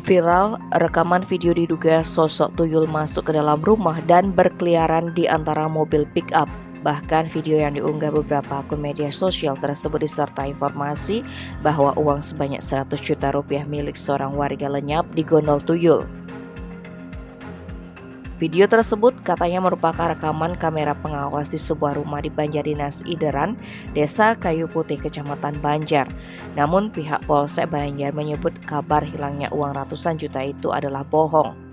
Viral, rekaman video diduga sosok tuyul masuk ke dalam rumah dan berkeliaran di antara mobil pick-up. Bahkan video yang diunggah beberapa akun media sosial tersebut disertai informasi bahwa uang sebanyak 100 juta rupiah milik seorang warga lenyap di gondol tuyul. Video tersebut katanya merupakan rekaman kamera pengawas di sebuah rumah di Banjardinas Ideran, Desa Kayu Putih, Kecamatan Banjar. Namun pihak Polsek Banjar menyebut kabar hilangnya uang ratusan juta itu adalah bohong.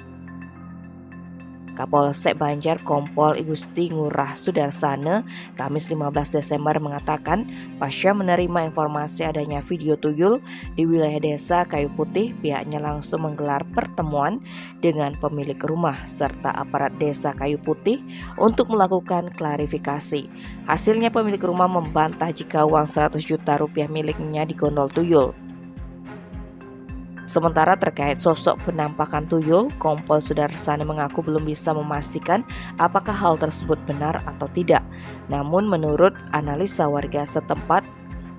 Kapolsek Banjar Kompol Igusti Ngurah Sudarsana Kamis 15 Desember mengatakan pasca menerima informasi adanya video tuyul di wilayah Desa Kayu Putih, pihaknya langsung menggelar pertemuan dengan pemilik rumah serta aparat Desa Kayu Putih untuk melakukan klarifikasi. Hasilnya pemilik rumah membantah jika uang 100 juta rupiah miliknya digondol tuyul. Sementara terkait sosok penampakan tuyul, Kompol Sudarsana mengaku belum bisa memastikan apakah hal tersebut benar atau tidak. Namun menurut analisa warga setempat,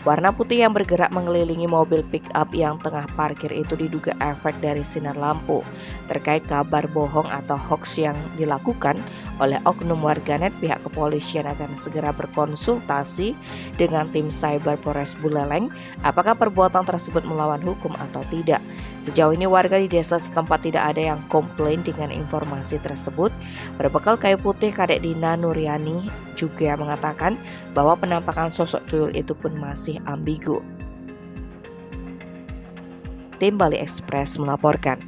warna putih yang bergerak mengelilingi mobil pick-up yang tengah parkir itu diduga efek dari sinar lampu. Terkait kabar bohong atau hoax yang dilakukan oleh oknum warganet, pihak kepolisian akan segera berkonsultasi dengan tim cyber Polres Buleleng apakah perbuatan tersebut melawan hukum atau tidak. Sejauh ini warga di desa setempat tidak ada yang komplain dengan informasi tersebut. Berbekal Kayu Putih, Kadek Dina Nuryani juga mengatakan bahwa penampakan sosok tuyul itu pun masih ambigu. Tim Bali Express melaporkan.